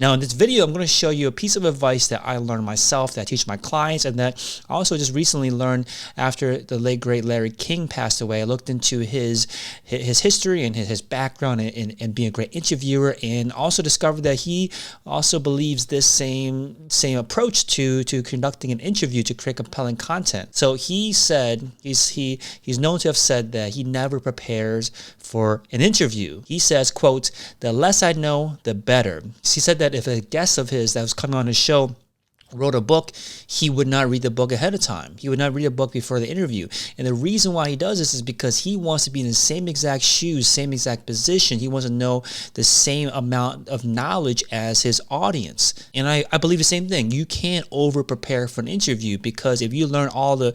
Now in this video, I'm going to show you a piece of advice that I learned myself, that I teach my clients, and that I also just recently learned after the late great Larry King passed away. I looked into his history and his background and being a great interviewer, and also discovered that he also believes this same approach to conducting an interview to create compelling content. So he said, he's known to have said that he never prepares for an interview. He says, quote, "The less I know, the better." He said that if a guest of his that was coming on his show wrote a book, he would not read the book ahead of time. He would not read a book before the interview. And the reason why he does this is because he wants to be in the same exact shoes, same exact position. He wants to know the same amount of knowledge as his audience. And I believe the same thing. You can't over prepare for an interview, because if you learn all the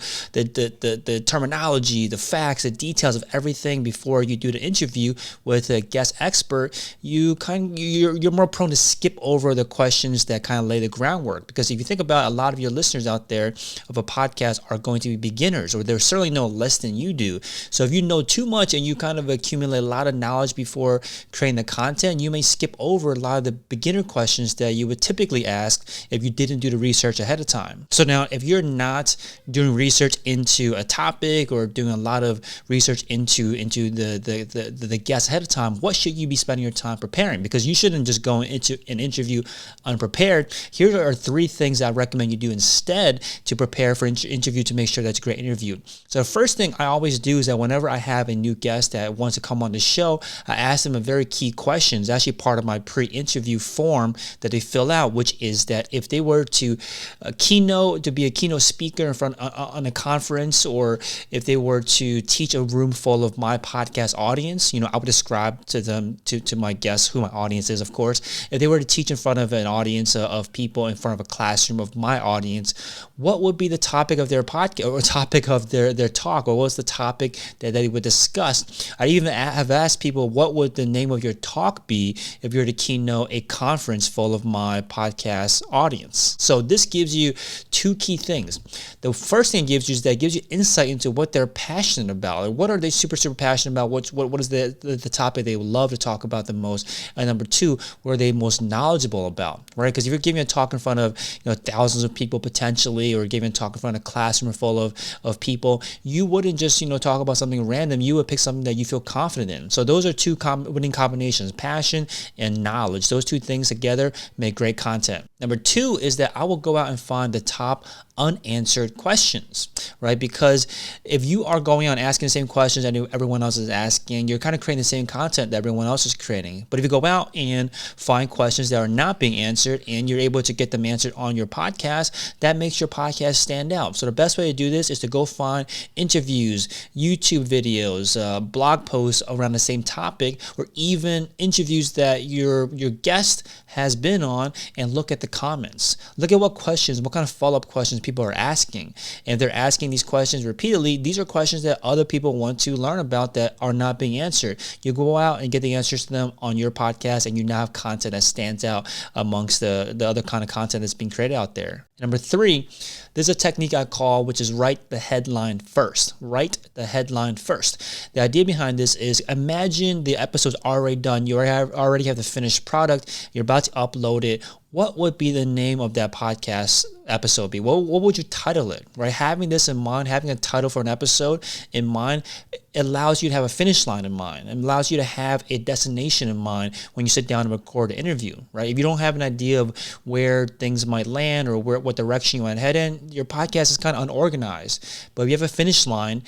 terminology, the facts, the details of everything before you do the interview with a guest expert, you're more prone to skip over the questions that kind of lay the groundwork. Because if you think about, a lot of your listeners out there of a podcast are going to be beginners, or they're certainly no less than you do. So if you know too much and you kind of accumulate a lot of knowledge before creating the content, you may skip over a lot of the beginner questions that you would typically ask if you didn't do the research ahead of time. So now, if you're not doing research into a topic or doing a lot of research into the guest ahead of time, what should you be spending your time preparing? Because you shouldn't just go into an interview unprepared. Here are 3 things I recommend you do instead to prepare for an interview to make sure that's a great interview. So the first thing I always do is that whenever I have a new guest that wants to come on the show, I ask them a very key question. It's actually part of my pre-interview form that they fill out, which is that if they were to be a keynote speaker in front on a conference, or if they were to teach a room full of my podcast audience, I would describe to them, to my guests, who my audience is, of course. If they were to teach in front of an audience of people, in front of a classroom of my audience, what would be the topic of their podcast, or topic of their talk, or what's the topic that they would discuss? I even have asked people, what would the name of your talk be if you were to keynote a conference full of my podcast audience? So this gives you 2 key things. The first thing it gives you is that it gives you insight into what they're passionate about. Like, what are they super passionate about? What is the topic they would love to talk about the most? And number 2, what are they most knowledgeable about, right? Because if you're giving a talk in front of thousands of people potentially, or giving a talk in front of a classroom full of people, you wouldn't just talk about something random. You would pick something that you feel confident in. So those are 2 winning combinations: passion and knowledge. Those 2 things together make great content. Number 2 is that I will go out and find the top unanswered questions, right? Because if you are going on asking the same questions that everyone else is asking, you're kind of creating the same content that everyone else is creating. But if you go out and find questions that are not being answered, and you're able to get them answered on your podcast, that makes your podcast stand out. So the best way to do this is to go find interviews, YouTube videos, blog posts around the same topic, or even interviews that your guest has been on, and look at the comments. Look at what questions, what kind of follow-up questions people are asking. And if they're asking these questions repeatedly, these are questions that other people want to learn about that are not being answered. You go out and get the answers to them on your podcast, and you now have content that stands out amongst the other kind of content that's being created out there. Number 3, there's a technique I call, which is write the headline first. Write the headline first. The idea behind this is, imagine the episode's already done. You already have the finished product. You're about to upload it. What would be the name of that podcast episode be? What would you title it, right? Having this in mind, having a title for an episode in mind, it allows you to have a finish line in mind. It allows you to have a destination in mind when you sit down and record an interview, right? If you don't have an idea of where things might land, or what direction you want to head in, your podcast is kind of unorganized. But if you have a finish line,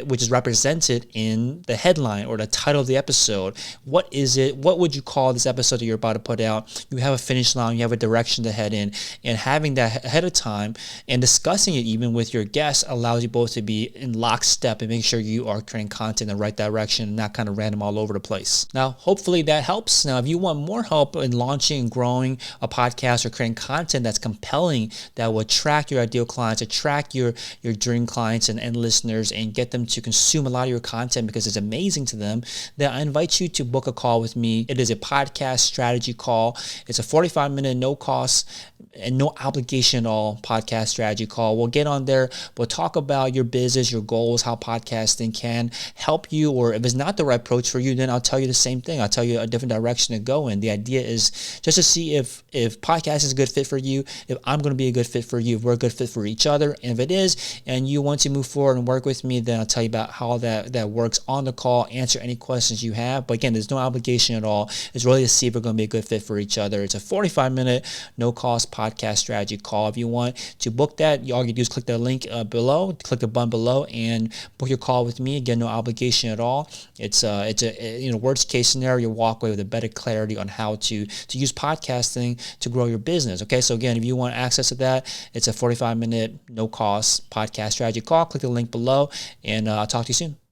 which is represented in the headline or the title of the episode, what is it? What would you call this episode that you're about to put out? You have a finish line, you have a direction to head in, and having that ahead of time and discussing it even with your guests allows you both to be in lockstep and make sure you are creating content in the right direction and not kind of random all over the place. Now, hopefully that helps. Now, if you want more help in launching and growing a podcast or creating content that's compelling, that will attract your ideal clients, attract your dream clients and listeners, and get them to consume a lot of your content because it's amazing to them, then I invite you to book a call with me. It is a podcast strategy call. It's a 45-minute, no cost and no obligation at all podcast strategy call. We'll get on there. We'll talk about your business, your goals, how podcasting can can help you, or if it's not the right approach for you, then I'll tell you the same thing. I'll tell you a different direction to go in. The idea is just to see if podcast is a good fit for you, if I'm going to be a good fit for you, if we're a good fit for each other. And if it is, and you want to move forward and work with me, then I'll tell you about how that works on the call, answer any questions you have. But again, there's no obligation at all. It's really to see if we're going to be a good fit for each other. It's a 45-minute, no-cost podcast strategy call. If you want to book that, all you do is click the link below, click the button below, and book your call with me. Again, no obligation at all. It's a worst case scenario, walk away with a better clarity on how to use podcasting to grow your business. Okay, so again, if you want access to that, it's a 45-minute, no-cost podcast strategy call. Click the link below, and I'll talk to you soon.